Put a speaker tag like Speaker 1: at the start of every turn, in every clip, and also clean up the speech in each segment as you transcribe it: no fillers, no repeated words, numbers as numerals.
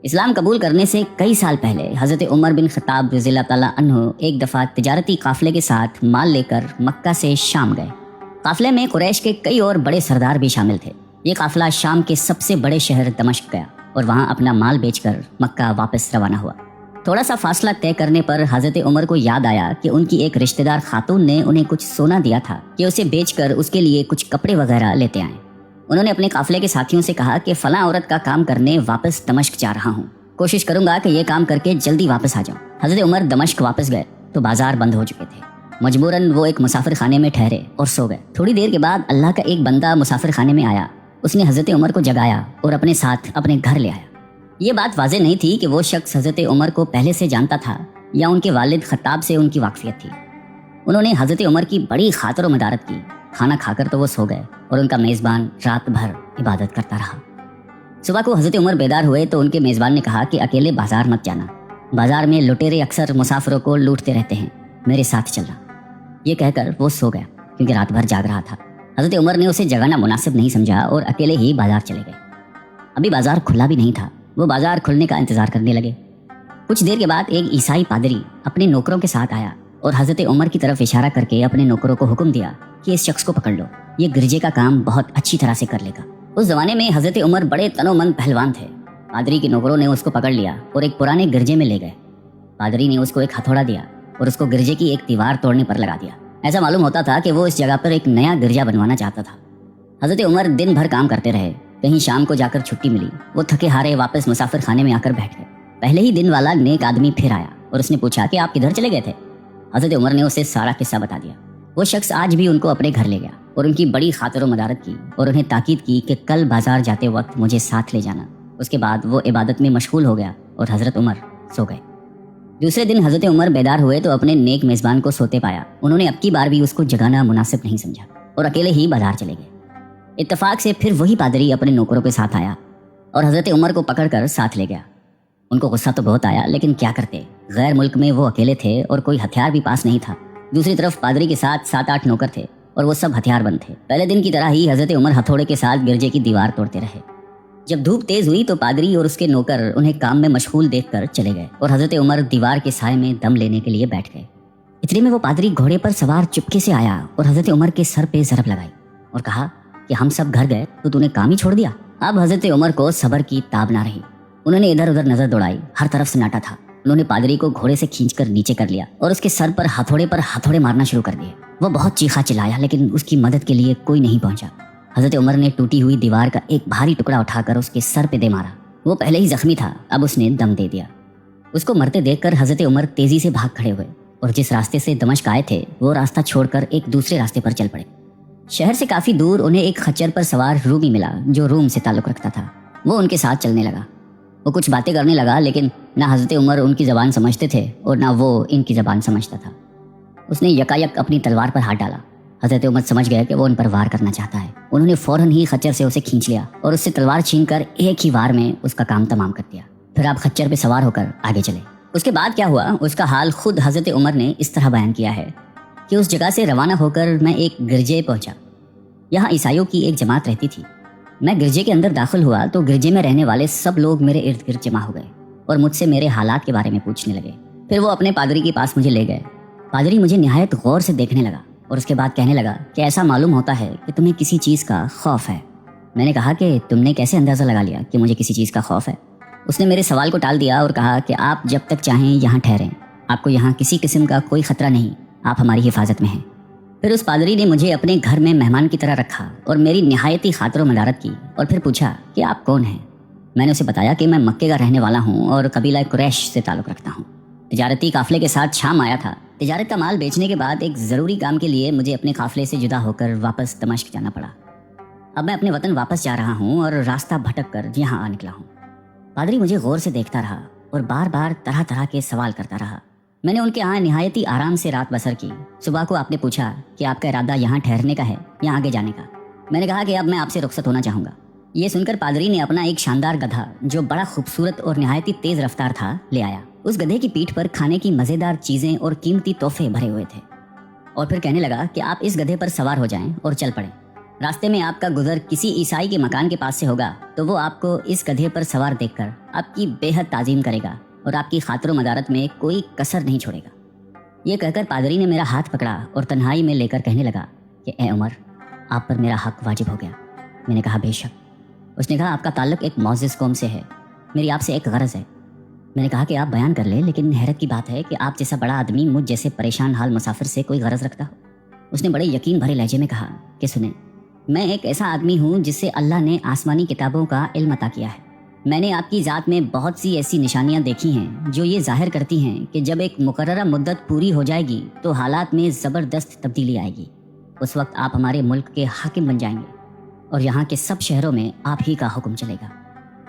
Speaker 1: اسلام قبول کرنے سے کئی سال پہلے حضرت عمر بن خطاب رضی اللہ تعالیٰ عنہ ایک دفعہ تجارتی قافلے کے ساتھ مال لے کر مکہ سے شام گئے۔ قافلے میں قریش کے کئی اور بڑے سردار بھی شامل تھے۔ یہ قافلہ شام کے سب سے بڑے شہر دمشق گیا اور وہاں اپنا مال بیچ کر مکہ واپس روانہ ہوا۔ تھوڑا سا فاصلہ طے کرنے پر حضرت عمر کو یاد آیا کہ ان کی ایک رشتہ دار خاتون نے انہیں کچھ سونا دیا تھا کہ اسے بیچ کر اس کے لیے کچھ کپڑے وغیرہ لیتے آئیں۔ انہوں نے اپنے قافلے کے ساتھیوں سے کہا کہ فلاں عورت کا کام کرنے واپس دمشق جا رہا ہوں، کوشش کروں گا کہ یہ کام کر کے جلدی واپس آ جاؤں۔ حضرت عمر دمشق واپس گئے تو بازار بند ہو چکے تھے۔ مجبوراً وہ ایک مسافر خانے میں ٹھہرے اور سو گئے۔ تھوڑی دیر کے بعد اللہ کا ایک بندہ مسافر خانے میں آیا۔ اس نے حضرت عمر کو جگایا اور اپنے ساتھ اپنے گھر لے آیا۔ یہ بات واضح نہیں تھی کہ وہ شخص حضرت عمر کو پہلے سے جانتا تھا یا ان کے والد خطاب سے ان کی واقفیت تھی۔ انہوں نے حضرت عمر کی بڑی خاطر و مدارت کی۔ کھانا کھا کر تو وہ سو گئے اور ان کا میزبان رات بھر عبادت کرتا رہا۔ صبح کو حضرت عمر بیدار ہوئے تو ان کے میزبان نے کہا کہ اکیلے بازار مت جانا، بازار میں لٹیرے اکثر مسافروں کو لوٹتے رہتے ہیں، میرے ساتھ چلنا۔ یہ کہہ کر وہ سو گیا کیونکہ رات بھر جاگ رہا تھا۔ حضرت عمر نے اسے جگانا مناسب نہیں سمجھا اور اکیلے ہی بازار چلے گئے۔ ابھی بازار کھلا بھی نہیں تھا، وہ بازار کھلنے کا انتظار کرنے لگے۔ کچھ دیر کے بعد ایک عیسائی پادری اپنے نوکروں کے ساتھ آیا اور حضرت عمر کی طرف اشارہ کر کے اپنے نوکروں کو حکم دیا کہ اس شخص کو پکڑ لو، یہ گرجے کا کام بہت اچھی طرح سے کر لے گا۔ اس زمانے میں حضرت عمر بڑے تن و من پہلوان تھے۔ پادری کے نوکروں نے اس کو پکڑ لیا اور ایک پرانے گرجے میں لے گئے۔ پادری نے اس کو ایک ہتھوڑا دیا اور اس کو گرجے کی ایک دیوار توڑنے پر لگا دیا۔ ایسا معلوم ہوتا تھا کہ وہ اس جگہ پر ایک نیا گرجا بنوانا چاہتا تھا۔ حضرت عمر دن بھر کام کرتے رہے۔ کہیں شام کو جا کر چھٹی ملی، وہ تھکے ہارے واپس مسافر خانے میں آ کر بیٹھ گئے۔ پہلے ہی دن والا نیک آدمی پھر آیا اور اس نے پوچھا کہ آپ کدھر چلے گئے تھے؟ حضرت عمر نے اسے سارا قصہ بتا دیا۔ وہ شخص آج بھی ان کو اپنے گھر لے گیا اور ان کی بڑی خاطر و مدارت کی اور انہیں تاکید کی کہ کل بازار جاتے وقت مجھے ساتھ لے جانا۔ اس کے بعد وہ عبادت میں مشغول ہو گیا اور حضرت عمر سو گئے۔ دوسرے دن حضرت عمر بیدار ہوئے تو اپنے نیک میزبان کو سوتے پایا۔ انہوں نے اب کی بار بھی اس کو جگانا مناسب نہیں سمجھا اور اکیلے ہی بازار چلے گئے۔ اتفاق سے پھر وہی پادری اپنے نوکروں کے ساتھ آیا اور حضرت عمر کو پکڑ کر ساتھ لے گیا۔ ان کو غصہ تو بہت آیا، لیکن کیا کرتے، غیر ملک میں وہ اکیلے تھے اور کوئی ہتھیار بھی پاس نہیں تھا۔ دوسری طرف پادری کے ساتھ 7-8 نوکر تھے اور وہ سب ہتھیار بند تھے۔ پہلے دن کی طرح ہی حضرت عمر ہتھوڑے کے ساتھ گرجے کی دیوار توڑتے رہے۔ جب دھوپ تیز ہوئی تو پادری اور اس کے نوکر انہیں کام میں مشغول دیکھ کر چلے گئے اور حضرت عمر دیوار کے سائے میں دم لینے کے لیے بیٹھ گئے۔ اتنے میں وہ پادری گھوڑے پر سوار چپکے سے آیا اور حضرت عمر کے سر پہ ضرب لگائی اور کہا کہ ہم سب گھر گئے تو تو نے کام ہی چھوڑ دیا۔ اب حضرت عمر کو صبر کی تاب نہ رہی۔ انہوں نے ادھر ادھر نظر دوڑائی، ہر طرف سناٹا تھا۔ انہوں نے پادری کو گھوڑے سے کھینچ کر نیچے کر لیا اور اس کے سر پر ہتھوڑے مارنا شروع کر دیے۔ وہ بہت چیخا چلایا لیکن اس کی مدد کے لیے کوئی نہیں پہنچا۔ حضرت عمر نے ٹوٹی ہوئی دیوار کا ایک بھاری ٹکڑا اٹھا کر اس کے سر پہ دے مارا۔ وہ پہلے ہی زخمی تھا، اب اس نے دم دے دیا۔ اس کو مرتے دیکھ کر حضرت عمر تیزی سے بھاگ کھڑے ہوئے اور جس راستے سے دمشق آئے تھے وہ راستہ چھوڑ کر ایک دوسرے راستے پر چل پڑے۔ شہر سے کافی دور انہیں ایک خچر پر سوار رومی ملا جو روم سے تعلق رکھتا تھا۔ وہ ان کے ساتھ چلنے لگا۔ وہ کچھ باتیں کرنے لگا لیکن نہ حضرت عمر ان کی زبان سمجھتے تھے اور نہ وہ ان کی زبان سمجھتا تھا۔ اس نے یکایک اپنی تلوار پر ہاتھ ڈالا۔ حضرت عمر سمجھ گئے کہ وہ ان پر وار کرنا چاہتا ہے۔ انہوں نے فوراً ہی خچر سے اسے کھینچ لیا اور اس سے تلوار چھین کر ایک ہی وار میں اس کا کام تمام کر دیا۔ پھر آپ خچر پہ سوار ہو کر آگے چلے۔ اس کے بعد کیا ہوا اس کا حال خود حضرت عمر نے اس طرح بیان کیا ہے کہ اس جگہ سے روانہ ہو کر میں ایک گرجے پہنچا۔ یہاں عیسائیوں کی ایک جماعت رہتی تھی۔ میں گرجے کے اندر داخل ہوا تو گرجے میں رہنے والے سب لوگ میرے ارد گرد جمع ہو گئے اور مجھ سے میرے حالات کے بارے میں پوچھنے لگے۔ پھر وہ اپنے پادری کے پاس مجھے لے گئے۔ پادری مجھے نہایت غور سے دیکھنے لگا اور اس کے بعد کہنے لگا کہ ایسا معلوم ہوتا ہے کہ تمہیں کسی چیز کا خوف ہے۔ میں نے کہا کہ تم نے کیسے اندازہ لگا لیا کہ مجھے کسی چیز کا خوف ہے؟ اس نے میرے سوال کو ٹال دیا اور کہا کہ آپ جب تک چاہیں یہاں ٹھہریں، آپ کو یہاں کسی قسم کا کوئی خطرہ نہیں، آپ ہماری حفاظت میں ہیں۔ پھر اس پادری نے مجھے اپنے گھر میں مہمان کی طرح رکھا اور میری نہایتی خاطر و مدارت کی اور پھر پوچھا کہ آپ کون ہیں؟ میں نے اسے بتایا کہ میں مکے کا رہنے والا ہوں اور قبیلہ قریش سے تعلق رکھتا ہوں۔ تجارتی قافلے کے ساتھ شام آیا تھا۔ تجارت کا مال بیچنے کے بعد ایک ضروری کام کے لیے مجھے اپنے قافلے سے جدا ہو کر واپس دمشق جانا پڑا۔ اب میں اپنے وطن واپس جا رہا ہوں اور راستہ بھٹک کر یہاں آ نکلا ہوں۔ پادری مجھے غور سے دیکھتا رہا اور بار بار طرح طرح کے سوال کرتا رہا۔ میں نے ان کے یہاں نہایتی آرام سے رات بسر کی۔ صبح کو آپ نے پوچھا کہ آپ کا ارادہ یہاں ٹھہرنے کا ہے یا آگے جانے کا؟ میں نے کہا کہ اب میں آپ سے رخصت ہونا چاہوں گا۔ یہ سن کر پادری نے اپنا ایک شاندار گدھا جو بڑا خوبصورت اور نہایتی تیز رفتار تھا لے آیا۔ اس گدھے کی پیٹھ پر کھانے کی مزیدار چیزیں اور قیمتی تحفے بھرے ہوئے تھے اور پھر کہنے لگا کہ آپ اس گدھے پر سوار ہو جائیں اور چل پڑیں۔ راستے میں آپ کا گزر کسی عیسائی کے مکان کے پاس سے ہوگا تو وہ آپ کو اس گدھے پر سوار دیکھ کر آپ کی بے حد تعظیم کرے گا اور آپ کی خاطر و مدارت میں کوئی کسر نہیں چھوڑے گا۔ یہ کہہ کر پادری نے میرا ہاتھ پکڑا اور تنہائی میں لے کر کہنے لگا کہ اے عمر، آپ پر میرا حق واجب ہو گیا۔ میں نے کہا بے شک۔ اس نے کہا آپ کا تعلق ایک معزز قوم سے ہے، میری آپ سے ایک غرض ہے۔ میں نے کہا کہ آپ بیان کر لیں، لیکن حیرت کی بات ہے کہ آپ جیسا بڑا آدمی مجھ جیسے پریشان حال مسافر سے کوئی غرض رکھتا ہو۔ اس نے بڑے یقین بھرے لہجے میں کہا کہ سنیں، میں ایک ایسا آدمی ہوں جس سے اللہ نے آسمانی کتابوں کا علم عطا کیا ہے۔ میں نے آپ کی ذات میں بہت سی ایسی نشانیاں دیکھی ہیں جو یہ ظاہر کرتی ہیں کہ جب ایک مقررہ مدت پوری ہو جائے گی تو حالات میں زبردست تبدیلی آئے گی۔ اس وقت آپ ہمارے ملک کے حاکم بن جائیں گے اور یہاں کے سب شہروں میں آپ ہی کا حکم چلے گا۔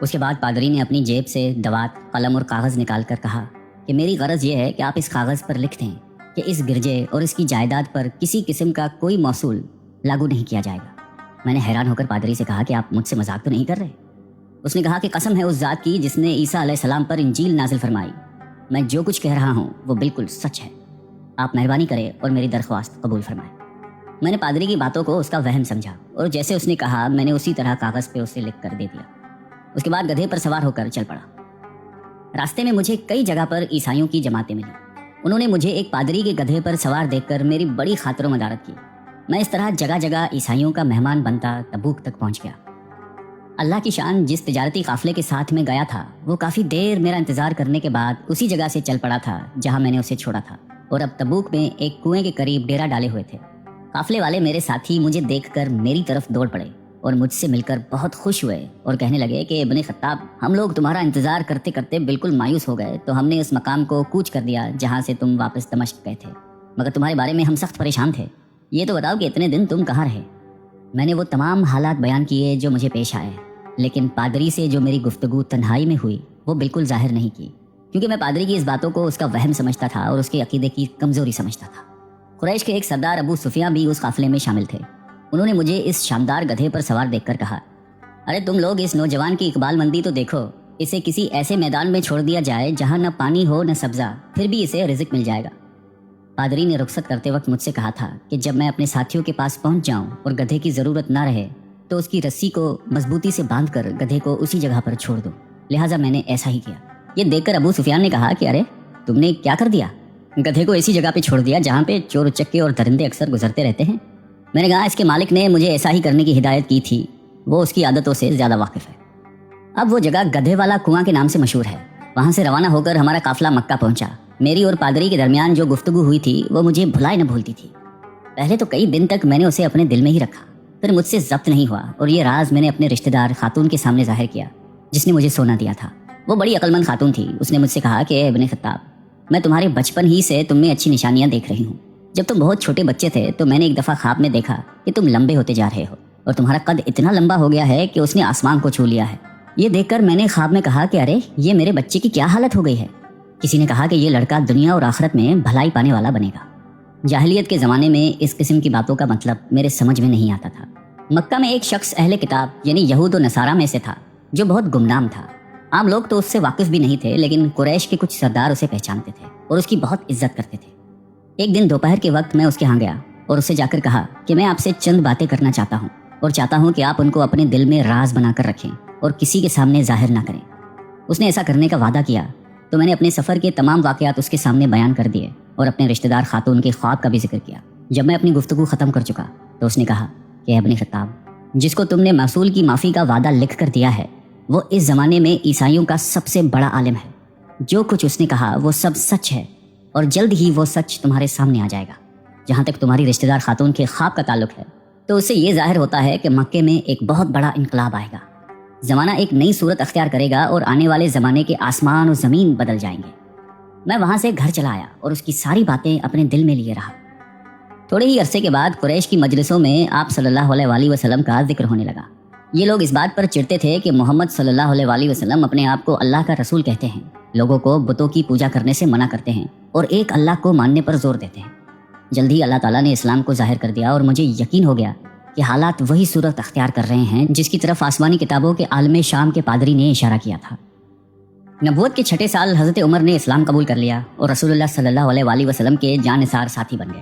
Speaker 1: اس کے بعد پادری نے اپنی جیب سے دوات، قلم اور کاغذ نکال کر کہا کہ میری غرض یہ ہے کہ آپ اس کاغذ پر لکھ دیں کہ اس گرجے اور اس کی جائیداد پر کسی قسم کا کوئی موصول لاگو نہیں کیا جائے گا۔ میں نے حیران ہو کر پادری سے کہا کہ آپ مجھ سے مذاق تو نہیں کر رہے؟ اس نے کہا کہ قسم ہے اس ذات کی جس نے عیسیٰ علیہ السلام پر انجیل نازل فرمائی، میں جو کچھ کہہ رہا ہوں وہ بالکل سچ ہے۔ آپ مہربانی کریں اور میری درخواست قبول فرمائیں۔ میں نے پادری کی باتوں کو اس کا وہم سمجھا اور جیسے اس نے کہا میں نے اسی طرح کاغذ پہ اسے لکھ کر دے دیا۔ اس کے بعد گدھے پر سوار ہو کر چل پڑا۔ راستے میں مجھے کئی جگہ پر عیسائیوں کی جماعتیں ملی۔ انہوں نے مجھے ایک پادری کے گدھے پر سوار دیکھ کر میری بڑی خاطر و مدارت کی۔ میں اس طرح جگہ جگہ عیسائیوں کا مہمان بنتا تبوک تک پہنچ گیا۔ اللہ کی شان، جس تجارتی قافلے کے ساتھ میں گیا تھا وہ کافی دیر میرا انتظار کرنے کے بعد اسی جگہ سے چل پڑا تھا جہاں میں نے اسے چھوڑا تھا، اور اب تبوک میں ایک کنویں کے قریب ڈیرا ڈالے ہوئے تھے۔ قافلے والے میرے ساتھی مجھے دیکھ کر میری طرف دوڑ پڑے اور مجھ سے مل کر بہت خوش ہوئے اور کہنے لگے کہ ابن خطاب، ہم لوگ تمہارا انتظار کرتے کرتے بالکل مایوس ہو گئے تو ہم نے اس مقام کو کوچ کر دیا جہاں سے تم واپس دمشق گئے تھے، مگر تمہارے بارے میں ہم سخت پریشان تھے۔ یہ تو بتاؤ کہ اتنے دن تم کہاں رہے؟ میں نے وہ تمام حالات بیان کیے جو مجھے پیش آئے، لیکن پادری سے جو میری گفتگو تنہائی میں ہوئی وہ بالکل ظاہر نہیں کی، کیونکہ میں پادری کی اس باتوں کو اس کا وہم سمجھتا تھا اور اس کے عقیدے کی کمزوری سمجھتا تھا۔ قریش کے ایک سردار ابو سفیان بھی اس قافلے میں شامل تھے۔ انہوں نے مجھے اس شاندار گدھے پر سوار دیکھ کر کہا، ارے تم لوگ اس نوجوان کی اقبال مندی تو دیکھو، اسے کسی ایسے میدان میں چھوڑ دیا جائے جہاں نہ پانی ہو نہ سبزہ، پھر بھی اسے رزق مل جائے گا۔ پادری نے رخصت کرتے وقت مجھ سے کہا تھا کہ جب میں اپنے ساتھیوں کے پاس پہنچ جاؤں اور گدھے کی ضرورت نہ رہے تو اس کی رسی کو مضبوطی سے باندھ کر گدھے کو اسی جگہ پر چھوڑ دو، لہٰذا میں نے ایسا ہی کیا۔ یہ دیکھ کر ابو سفیان نے کہا کہ ارے تم نے کیا کر دیا؟ گدھے کو ایسی جگہ پہ چھوڑ دیا جہاں پہ چور اچکے اور درندے اکثر گزرتے رہتے ہیں۔ میں نے کہا اس کے مالک نے مجھے ایسا ہی کرنے کی ہدایت کی تھی، وہ اس کی عادتوں سے زیادہ واقف ہے۔ اب وہ جگہ گدھے والا کنواں کے نام سے مشہور ہے۔ وہاں سے روانہ ہو کر ہمارا قافلہ مکہ پہنچا۔ میری اور پادری کے درمیان جو گفتگو ہوئی تھی وہ مجھے بھلائے نہ بھولتی تھی۔ پہلے تو کئی دن تک میں نے اسے اپنے دل میں ہی رکھا، پھر مجھ سے ضبط نہیں ہوا اور یہ راز میں نے اپنے رشتہ دار خاتون کے سامنے ظاہر کیا جس نے مجھے سونا دیا تھا۔ وہ بڑی عقل مند خاتون تھی۔ اس نے مجھ سے کہا کہ اے ابن خطاب، میں تمہارے بچپن ہی سے تم میں اچھی نشانیاں دیکھ رہی ہوں۔ جب تم بہت چھوٹے بچے تھے تو میں نے ایک دفعہ خواب میں دیکھا کہ تم لمبے ہوتے جا رہے ہو اور تمہارا قد اتنا لمبا ہو گیا ہے کہ اس نے آسمان کو چھو لیا ہے۔ یہ دیکھ کر میں نے خواب میں کہا کہ ارے یہ میرے بچے کی کیا حالت ہو گئی ہے۔ کسی نے کہا کہ یہ لڑکا دنیا اور آخرت میں بھلائی پانے والا بنے گا۔ جاہلیت کے زمانے میں اس قسم کی باتوں کا مطلب میرے سمجھ میں نہیں آتا تھا۔ مکہ میں ایک شخص اہل کتاب یعنی یہود و نصارہ میں سے تھا جو بہت گمنام تھا۔ عام لوگ تو اس سے واقف بھی نہیں تھے، لیکن قریش کے کچھ سردار اسے پہچانتے تھے اور اس کی بہت عزت کرتے تھے۔ ایک دن دوپہر کے وقت میں اس کے ہاں گیا اور اسے جا کر کہا کہ میں آپ سے چند باتیں کرنا چاہتا ہوں اور چاہتا ہوں کہ آپ ان کو اپنے دل میں راز بنا کر رکھیں اور کسی کے سامنے ظاہر نہ کریں۔ اس نے ایسا کرنے کا وعدہ کیا تو میں نے اپنے سفر کے تمام واقعات اس کے سامنے بیان کر دیے اور اپنے رشتہ دار خاتون کے خواب کا بھی ذکر کیا۔ جب میں اپنی گفتگو ختم کر چکا تو اس نے کہا کہ ابن خطاب، جس کو تم نے موصول کی معافی کا وعدہ لکھ کر دیا ہے وہ اس زمانے میں عیسائیوں کا سب سے بڑا عالم ہے۔ جو کچھ اس نے کہا وہ سب سچ ہے اور جلد ہی وہ سچ تمہارے سامنے آ جائے گا۔ جہاں تک تمہاری رشتہ دار خاتون کے خواب کا تعلق ہے تو اس سے یہ ظاہر ہوتا ہے کہ مکے میں ایک بہت بڑا انقلاب آئے گا، زمانہ ایک نئی صورت اختیار کرے گا اور آنے والے زمانے کے آسمان اور زمین بدل جائیں گے۔ میں وہاں سے گھر چلا آیا اور اس کی ساری باتیں اپنے دل میں لیے رہا۔ تھوڑے ہی عرصے کے بعد قریش کی مجلسوں میں آپ صلی اللہ علیہ وآلہ وسلم کا ذکر ہونے لگا۔ یہ لوگ اس بات پر چڑھتے تھے کہ محمد صلی اللہ علیہ وآلہ وسلم اپنے آپ کو اللہ کا رسول کہتے ہیں، لوگوں کو بتوں کی پوجا کرنے سے منع کرتے ہیں اور ایک اللہ کو ماننے پر زور دیتے ہیں۔ جلد ہی اللہ تعالیٰ نے اسلام کو ظاہر کر دیا اور مجھے یقین ہو گیا کہ حالات وہی صورت اختیار کر رہے ہیں جس کی طرف آسمانی کتابوں کے عالم شام کے پادری نے اشارہ کیا تھا۔ نبوت کے 6 سال حضرت عمر نے اسلام قبول کر لیا اور رسول اللہ صلی اللہ علیہ وآلہ وسلم کے جان نثار ساتھی بن گئے۔